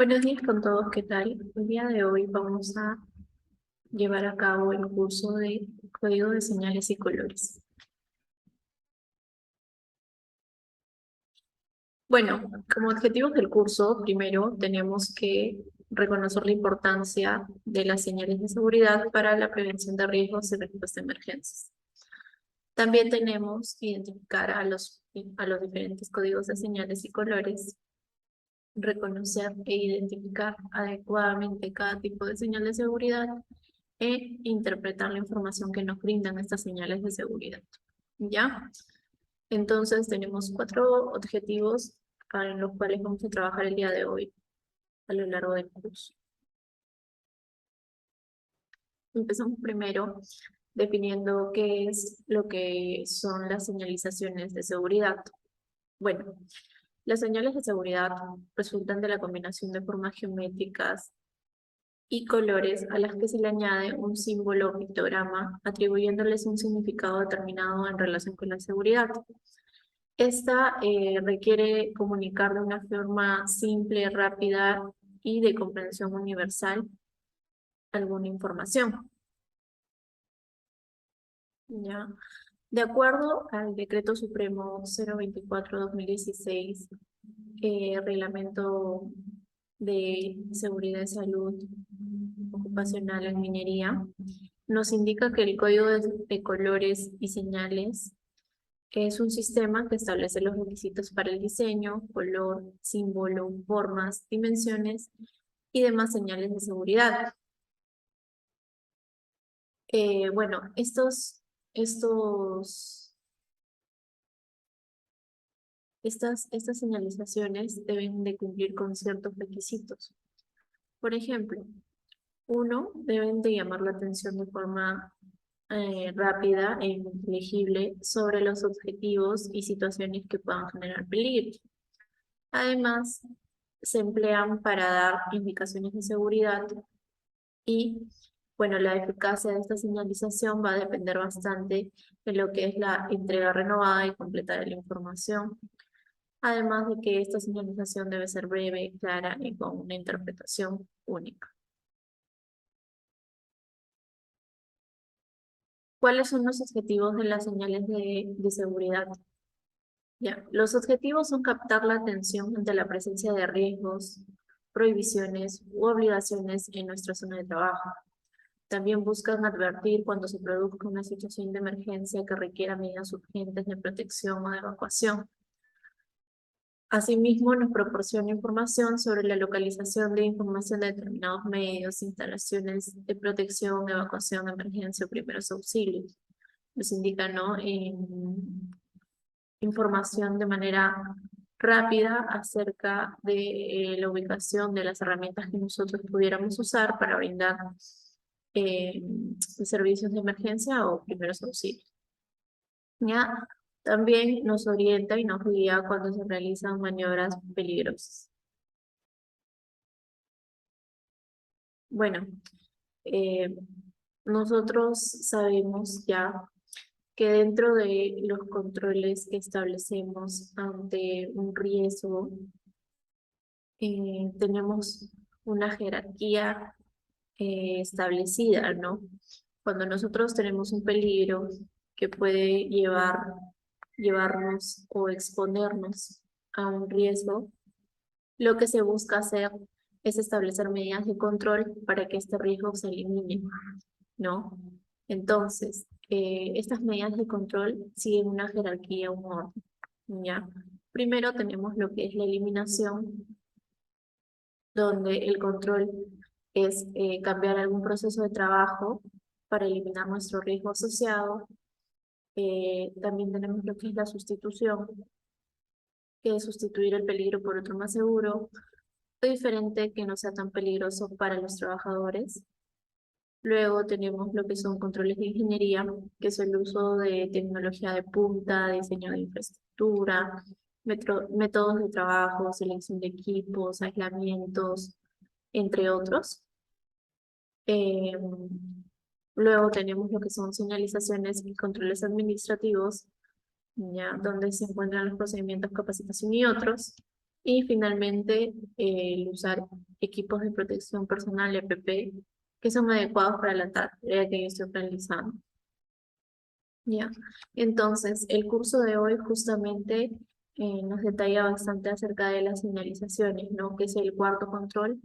Buenos días con todos, ¿qué tal? El día de hoy vamos a llevar a cabo el curso de Código de Señales y Colores. Bueno, como objetivos del curso, primero tenemos que reconocer la importancia de las señales de seguridad para la prevención de riesgos y respuesta a emergencias. También tenemos que identificar a los diferentes códigos de señales y colores, reconocer e identificar adecuadamente cada tipo de señal de seguridad e interpretar la información que nos brindan estas señales de seguridad. ¿Ya? Entonces tenemos 4 objetivos para los cuales vamos a trabajar el día de hoy a lo largo del curso. Empezamos primero definiendo qué es lo que son las señalizaciones de seguridad. Bueno, las señales de seguridad resultan de la combinación de formas geométricas y colores a las que se le añade un símbolo o pictograma, atribuyéndoles un significado determinado en relación con la seguridad. Esta requiere comunicar de una forma simple, rápida y de comprensión universal alguna información. ¿Ya? De acuerdo al Decreto Supremo 024/2016, Reglamento de Seguridad y Salud Ocupacional en Minería, nos indica que el código de colores y señales es un sistema que establece los requisitos para el diseño, color, símbolo, formas, dimensiones y demás señales de seguridad. Bueno, estos, estas señalizaciones deben de cumplir con ciertos requisitos. Por ejemplo, uno, deben de llamar la atención de forma rápida e inteligible sobre los objetivos y situaciones que puedan generar peligro. Además, se emplean para dar indicaciones de seguridad y, bueno, la eficacia de esta señalización va a depender bastante de lo que es la entrega renovada y completa de la información. Además de que esta señalización debe ser breve, clara y con una interpretación única. ¿Cuáles son los objetivos de las señales de seguridad? Ya, los objetivos son captar la atención ante la presencia de riesgos, prohibiciones u obligaciones en nuestra zona de trabajo. También buscan advertir cuando se produzca una situación de emergencia que requiera medidas urgentes de protección o de evacuación. Asimismo, nos proporciona información sobre la localización de información de determinados medios, instalaciones de protección, evacuación, emergencia o primeros auxilios. Nos indica, ¿no? Información de manera rápida acerca de la ubicación de las herramientas que nosotros pudiéramos usar para brindar servicios de emergencia o primeros auxilios. ¿Ya? También nos orienta y nos guía cuando se realizan maniobras peligrosas. Bueno, eh, nosotros sabemos ya que dentro de los controles que establecemos ante un riesgo, tenemos una jerarquía establecida, ¿no? Cuando nosotros tenemos un peligro que puede llevarnos o exponernos a un riesgo, lo que se busca hacer es establecer medidas de control para que este riesgo se elimine, ¿no? Entonces, estas medidas de control siguen una jerarquía, un orden, ¿ya? Primero tenemos lo que es la eliminación, donde el control es cambiar algún proceso de trabajo para eliminar nuestro riesgo asociado. También tenemos lo que es la sustitución, que es sustituir el peligro por otro más seguro o diferente que no sea tan peligroso para los trabajadores. Luego tenemos lo que son controles de ingeniería, que es el uso de tecnología de punta, diseño de infraestructura, métodos de trabajo, selección de equipos, aislamientos, entre otros. Eh, Luego tenemos lo que son señalizaciones y controles administrativos, ya, donde se encuentran los procedimientos, capacitación y otros. Y finalmente, el usar equipos de protección personal, EPP, que son adecuados para la tarea que yo estoy realizando. Ya, entonces el curso de hoy justamente nos detalla bastante acerca de las señalizaciones, ¿no? Que es el cuarto control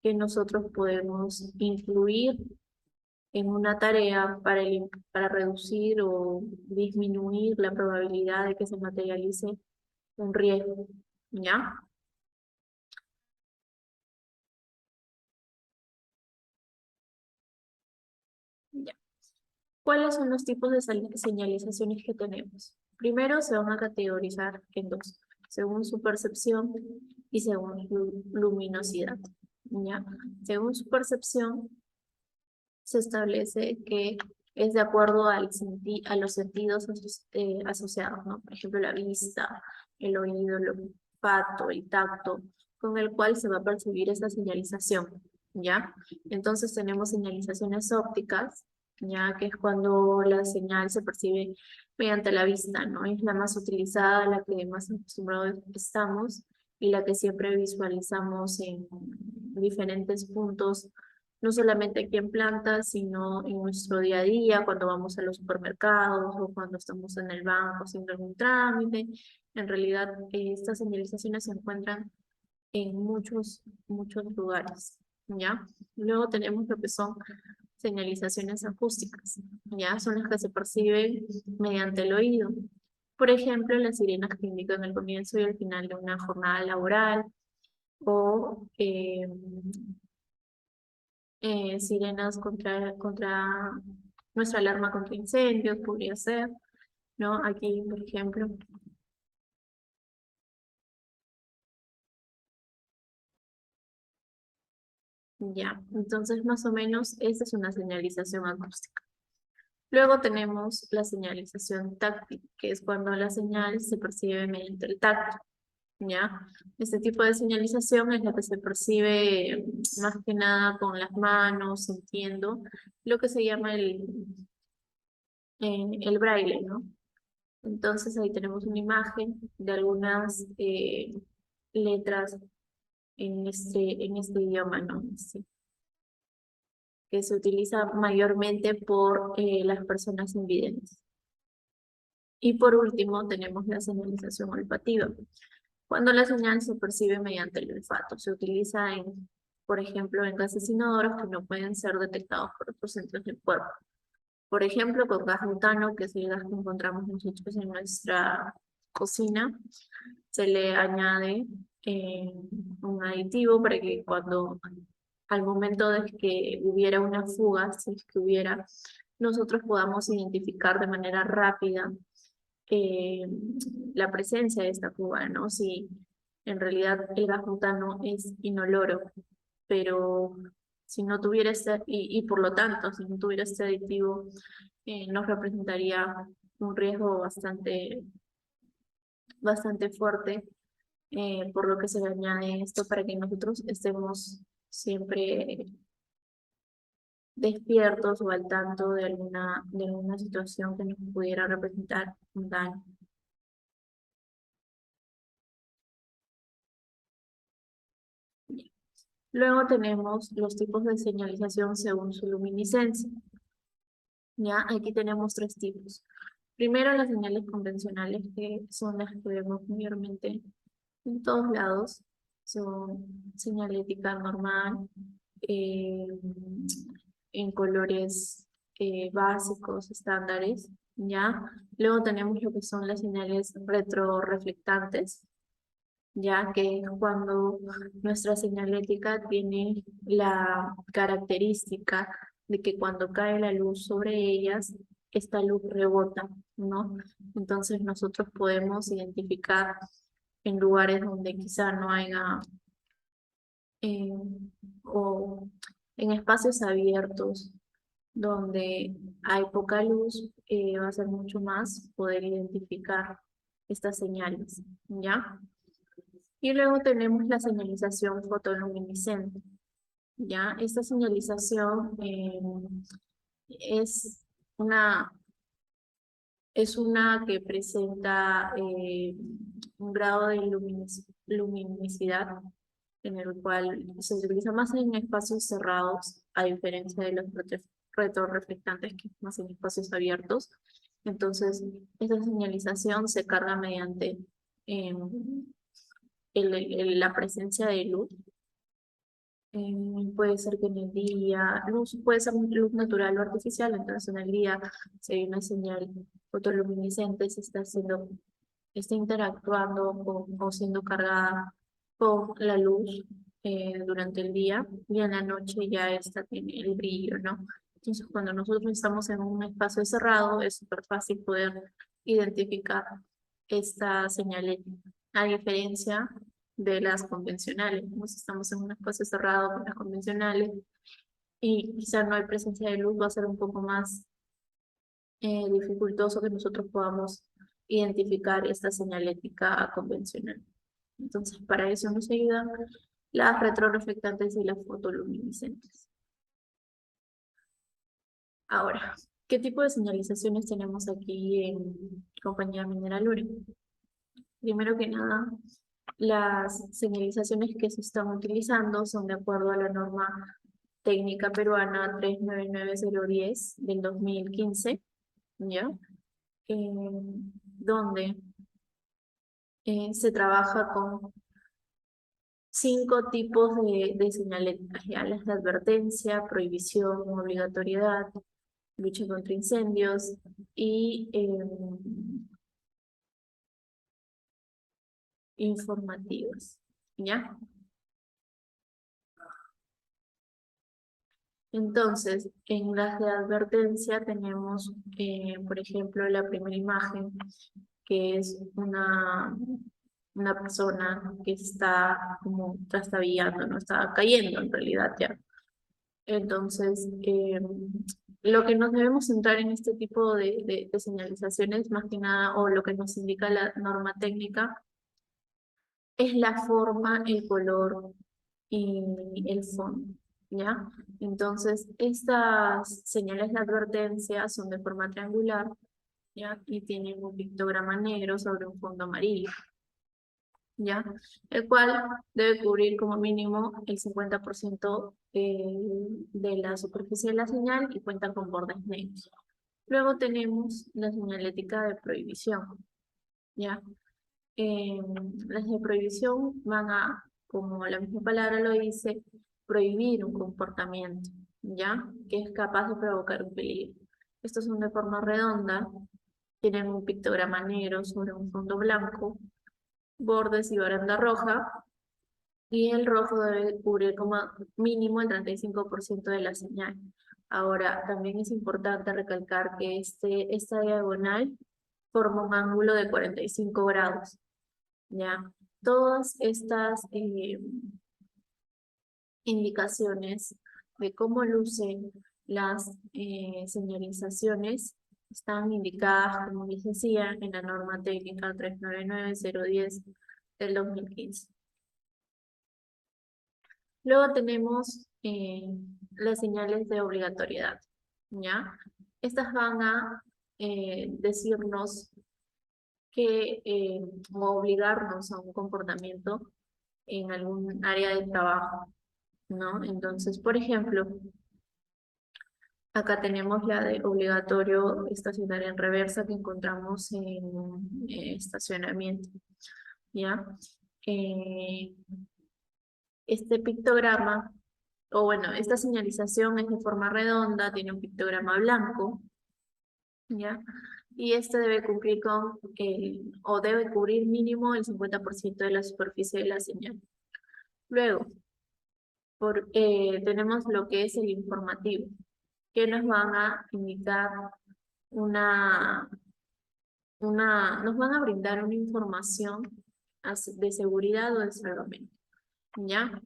que nosotros podemos incluir en una tarea para reducir o disminuir la probabilidad de que se materialice un riesgo, ¿ya? Ya. ¿Cuáles son los tipos de señalizaciones que tenemos? Primero se van a categorizar en dos, según su percepción y según su luminosidad. ¿Ya? Según su percepción, se establece que es de acuerdo a los sentidos asociados, ¿no? Por ejemplo, la vista, el oído, el olfato, el tacto, con el cual se va a percibir esa señalización, ¿ya? Entonces tenemos señalizaciones ópticas, ¿ya? Que es cuando la señal se percibe mediante la vista, ¿no? Es la más utilizada, la que más acostumbrados estamos y la que siempre visualizamos en diferentes puntos no solamente aquí en plantas, sino en nuestro día a día, cuando vamos a los supermercados o cuando estamos en el banco haciendo algún trámite. En realidad, estas señalizaciones se encuentran en muchos lugares, ¿ya? Luego tenemos lo que son señalizaciones acústicas, ¿ya? Son las que se perciben mediante el oído. Por ejemplo, las sirenas que indican el comienzo y el final de una jornada laboral, o sirenas contra nuestra alarma contra incendios, podría ser, ¿no? Aquí, por ejemplo, ya. Entonces, más o menos, esta es una señalización acústica. Luego tenemos la señalización táctil, que es cuando la señal se percibe mediante el tacto, ¿ya? Este tipo de señalización es la que se percibe más que nada con las manos, sintiendo, lo que se llama el braille, ¿no? Entonces ahí tenemos una imagen de algunas letras en este idioma, ¿no? Sí, que se utiliza mayormente por las personas invidentes. Y por último tenemos la señalización olfativa. Cuando la señal se percibe mediante el olfato, se utiliza por ejemplo, en gases inodoros que no pueden ser detectados por otros centros del cuerpo. Por ejemplo, con gas butano, que es el gas que encontramos nosotros en nuestra cocina, se le añade un aditivo para que cuando al momento de que hubiera una fuga, si es que hubiera, nosotros podamos identificar de manera rápida eh, la presencia de esta fuga, ¿no? Si en realidad el gas butano es inoloro, pero si no tuviera y por lo tanto, si no tuviera este aditivo, nos representaría un riesgo bastante fuerte, por lo que se le añade esto para que nosotros estemos siempre despiertos o al tanto de alguna situación que nos pudiera representar un daño. Luego tenemos los tipos de señalización según su luminiscencia. Ya, aquí tenemos tres tipos. Primero, las señales convencionales, que son las que vemos mayormente en todos lados. Son señalética normal, eh, en colores básicos, estándares, ¿ya? Luego tenemos lo que son las señales retroreflectantes, ya que es cuando nuestra señalética tiene la característica de que cuando cae la luz sobre ellas, esta luz rebota, ¿no? Entonces nosotros podemos identificar en lugares donde quizá no haya, eh, o en espacios abiertos donde hay poca luz, va a ser mucho más poder identificar estas señales, ¿ya? Y luego tenemos la señalización fotoluminiscente. ¿Ya? Esta señalización es una, es una que presenta un grado de luminosidad, en el cual se utiliza más en espacios cerrados, a diferencia de los retroreflectantes, que es más en espacios abiertos. Entonces, esta señalización se carga mediante la presencia de luz. Puede ser que en el día, luz puede ser luz natural o artificial, entonces en el día, si hay una señal fotoluminiscente, está interactuando o siendo cargada con la luz durante el día, y en la noche ya esta tiene el brillo, ¿no? Entonces, cuando nosotros estamos en un espacio cerrado, es súper fácil poder identificar esta señalética, a diferencia de las convencionales. Si estamos en un espacio cerrado con las convencionales y quizá no hay presencia de luz, va a ser un poco más dificultoso que nosotros podamos identificar esta señalética convencional. Entonces, para eso nos ayudan las retroreflectantes y las fotoluminiscentes. Ahora, ¿qué tipo de señalizaciones tenemos aquí en Compañía Mineral Ure? Primero que nada, las señalizaciones que se están utilizando son de acuerdo a la norma técnica peruana 399010 del 2015, ¿ya? Donde se trabaja con 5 tipos de señaléticas, ¿ya? Las de advertencia, prohibición, obligatoriedad, lucha contra incendios y informativas, ¿ya? Entonces, en las de advertencia tenemos, por ejemplo, la primera imagen, que es una persona que está como trastabillando, no está cayendo en realidad ya. Entonces, lo que nos debemos centrar en este tipo de señalizaciones, más que nada, o lo que nos indica la norma técnica, es la forma, el color y el fondo, ¿ya? Entonces, estas señales de advertencia son de forma triangular, ¿ya? Y tienen un pictograma negro sobre un fondo amarillo, ¿ya? El cual debe cubrir como mínimo el 50% de la superficie de la señal y cuenta con bordes negros. Luego tenemos la señalética de prohibición, ¿ya? Las de prohibición van a, como la misma palabra lo dice, prohibir un comportamiento, ¿ya? Que es capaz de provocar un peligro. Estos son de forma redonda, tienen un pictograma negro sobre un fondo blanco, bordes y baranda roja, y el rojo debe cubrir como mínimo el 35% de la señal. Ahora, también es importante recalcar que esta diagonal forma un ángulo de 45 grados. ¿Ya? Todas estas indicaciones de cómo lucen las señalizaciones están indicadas, como les decía, en la norma técnica 399010 del 2015. Luego tenemos las señales de obligatoriedad, ¿ya? Estas van a decirnos que o obligarnos a un comportamiento en algún área de trabajo, ¿no? Entonces, por ejemplo, acá tenemos la de obligatorio estacionar en reversa que encontramos en estacionamiento, ¿ya? Eh, este pictograma, o bueno, esta señalización es de forma redonda, tiene un pictograma blanco, ¿ya? Y este debe cumplir con o debe cubrir mínimo el 50% de la superficie de la señal. Luego, tenemos lo que es el informativo, que nos van a indicar nos van a brindar una información de seguridad o de salvamento, ¿ya?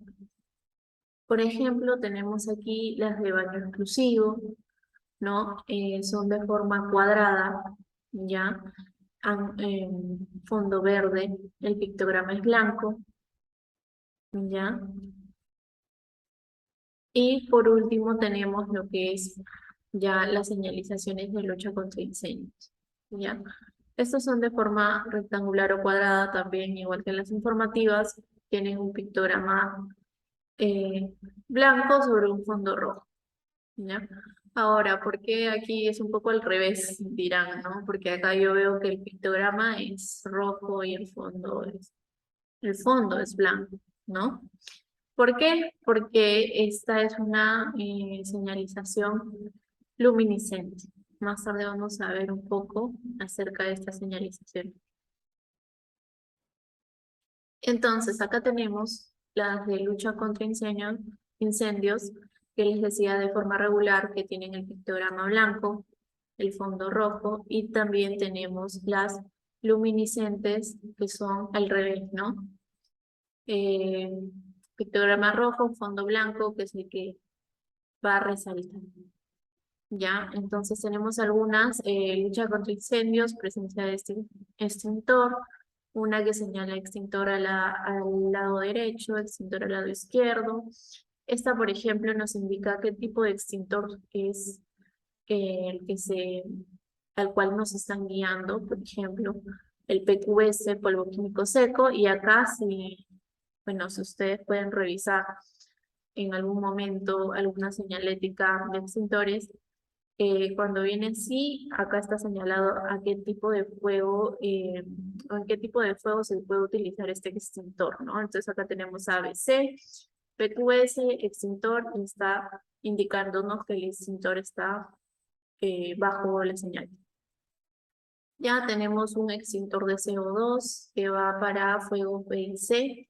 Por ejemplo, tenemos aquí las de baño exclusivo, ¿no? Son de forma cuadrada, ¿ya? Fondo verde, el pictograma es blanco, ¿ya? Y por último tenemos lo que es ya las señalizaciones de lucha contra incendios, ¿ya? Estos son de forma rectangular o cuadrada también, igual que las informativas, tienen un pictograma eh, blanco sobre un fondo rojo, ¿ya? Ahora, ¿por qué aquí es un poco al revés, dirán, ¿no? Porque acá yo veo que el pictograma es rojo y el fondo es blanco, ¿no? ¿Por qué? Porque esta es una señalización luminiscente. Más tarde vamos a ver un poco acerca de esta señalización. Entonces, acá tenemos las de lucha contra incendios, que les decía de forma regular, que tienen el pictograma blanco, el fondo rojo, y también tenemos las luminiscentes, que son al revés, ¿no? Eh, Pictograma rojo, fondo blanco, que es el que va a resaltar. Ya, entonces tenemos algunas, lucha contra incendios, presencia de extintor, una que señala extintor al lado derecho, extintor al lado izquierdo. Esta, por ejemplo, nos indica qué tipo de extintor es al cual nos están guiando, por ejemplo, el PQS, polvo químico seco, y acá si, bueno, si ustedes pueden revisar en algún momento alguna señalética de extintores, cuando viene en sí, acá está señalado a qué tipo de fuego, o en qué tipo de fuego se puede utilizar este extintor, ¿no? Entonces acá tenemos ABC, PQS, extintor, y está indicándonos que el extintor está bajo la señal. Ya tenemos un extintor de CO2 que va para fuego PIC,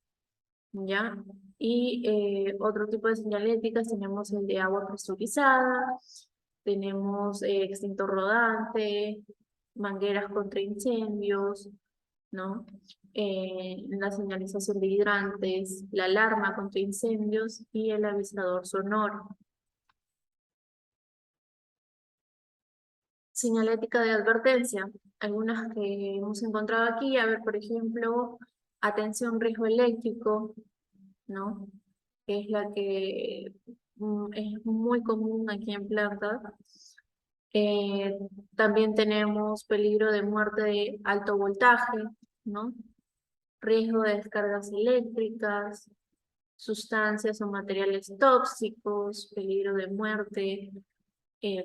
¿ya? Y otro tipo de señaléticas tenemos el de agua presurizada, tenemos extintor rodante, mangueras contra incendios, ¿no? La señalización de hidrantes, la alarma contra incendios y el avisador sonoro. Señalética de advertencia, algunas que hemos encontrado aquí, a ver, por ejemplo, atención riesgo eléctrico, ¿no? Que es la que es muy común aquí en plantas. Eh, También tenemos peligro de muerte de alto voltaje, ¿no? Riesgo de descargas eléctricas, sustancias o materiales tóxicos, peligro de muerte,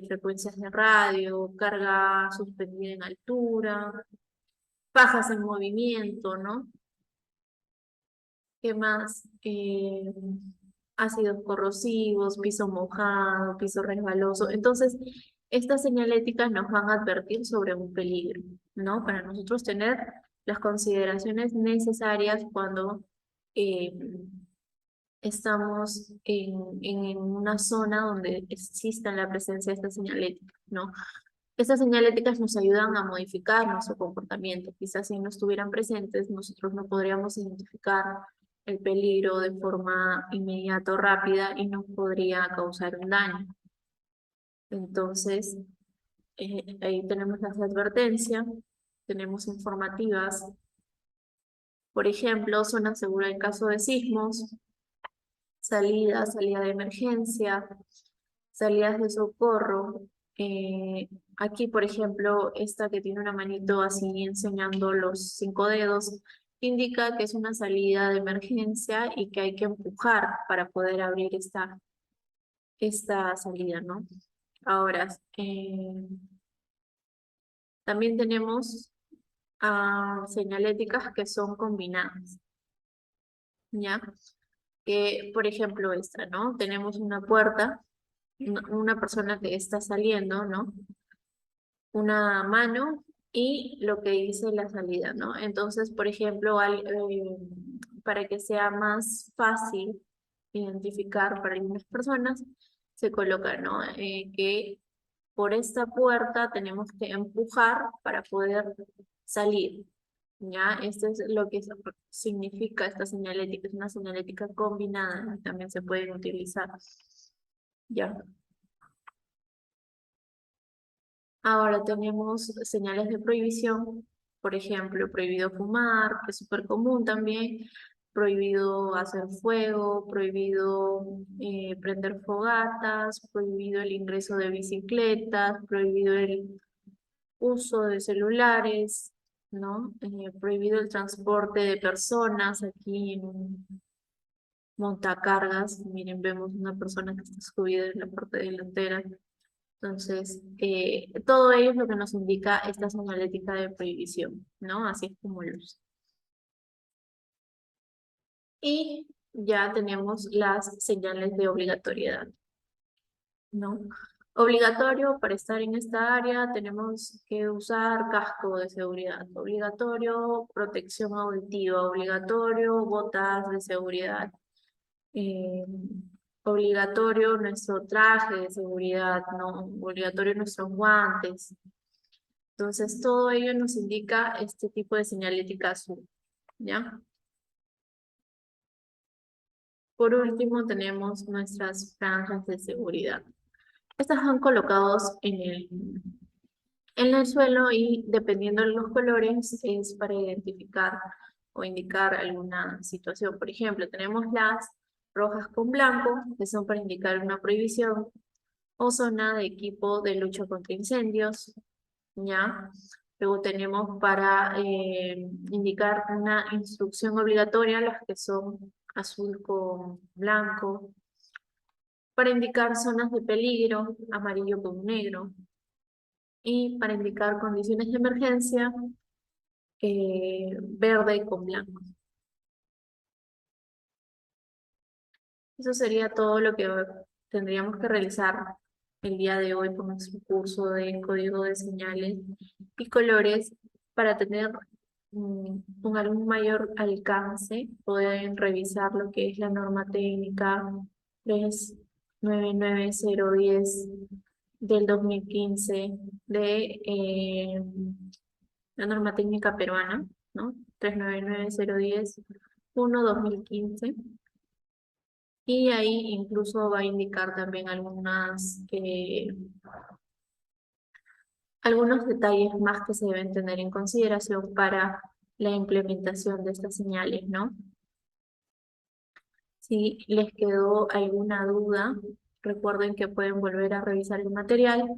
frecuencias de radio, carga suspendida en altura, fajas en movimiento, ¿no? ¿Qué más? Ácidos corrosivos, piso mojado, piso resbaloso. Entonces, estas señaléticas nos van a advertir sobre un peligro, ¿no? Para nosotros tener las consideraciones necesarias cuando eh, estamos en una zona donde exista la presencia de estas señaléticas, ¿no? Estas señaléticas nos ayudan a modificar nuestro comportamiento. Quizás si no estuvieran presentes, nosotros no podríamos identificar el peligro de forma inmediata o rápida y nos podría causar un daño. Entonces, ahí tenemos las advertencias, tenemos informativas, por ejemplo, zona segura en caso de sismos, salida de emergencia, salidas de socorro. Aquí, por ejemplo, esta que tiene una manito así enseñando los 5 dedos, indica que es una salida de emergencia y que hay que empujar para poder abrir esta salida, ¿no? Ahora, también tenemos señaléticas que son combinadas, ¿ya? Que, por ejemplo, esta, ¿no? Tenemos una puerta, una persona que está saliendo, ¿no? Una mano y lo que dice la salida, ¿no? Entonces, por ejemplo, para que sea más fácil identificar para algunas personas, se coloca, ¿no? Que por esta puerta tenemos que empujar para poder salir, ¿ya? Esto es lo que significa esta señalética, es una señalética combinada, también se pueden utilizar, ¿ya? Ahora tenemos señales de prohibición, por ejemplo, prohibido fumar, que es súper común también, prohibido hacer fuego, prohibido prender fogatas, prohibido el ingreso de bicicletas, prohibido uso de celulares, ¿no? Prohibido el transporte de personas aquí en un montacargas. Miren, vemos una persona que está subida en la parte delantera. Entonces, todo ello es lo que nos indica esta señalética de prohibición, ¿no? Así es como luz. Y ya tenemos las señales de obligatoriedad, ¿no? Obligatorio para estar en esta área tenemos que usar casco de seguridad, obligatorio protección auditiva, obligatorio botas de seguridad, eh, obligatorio nuestro traje de seguridad, ¿no? Obligatorio nuestros guantes. Entonces, todo ello nos indica este tipo de señalética azul, ¿ya? Por último, tenemos nuestras franjas de seguridad. Estas van colocados en el suelo y dependiendo de los colores es para identificar o indicar alguna situación. Por ejemplo, tenemos las rojas con blanco, que son para indicar una prohibición, o zona de equipo de lucha contra incendios, ¿ya? Luego tenemos para indicar una instrucción obligatoria, las que son azul con blanco, para indicar zonas de peligro, amarillo con negro, y para indicar condiciones de emergencia, verde con blanco. Eso sería todo lo que tendríamos que realizar el día de hoy con nuestro curso de código de señales y colores para tener un mayor alcance. Pueden revisar lo que es la norma técnica 399010 del 2015 de la norma técnica peruana, ¿no? 399010-1/2015. Y ahí incluso va a indicar también algunos detalles más que se deben tener en consideración para la implementación de estas señales, ¿no? Si les quedó alguna duda, recuerden que pueden volver a revisar el material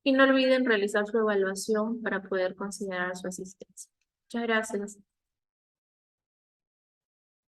y no olviden realizar su evaluación para poder considerar su asistencia. Muchas gracias.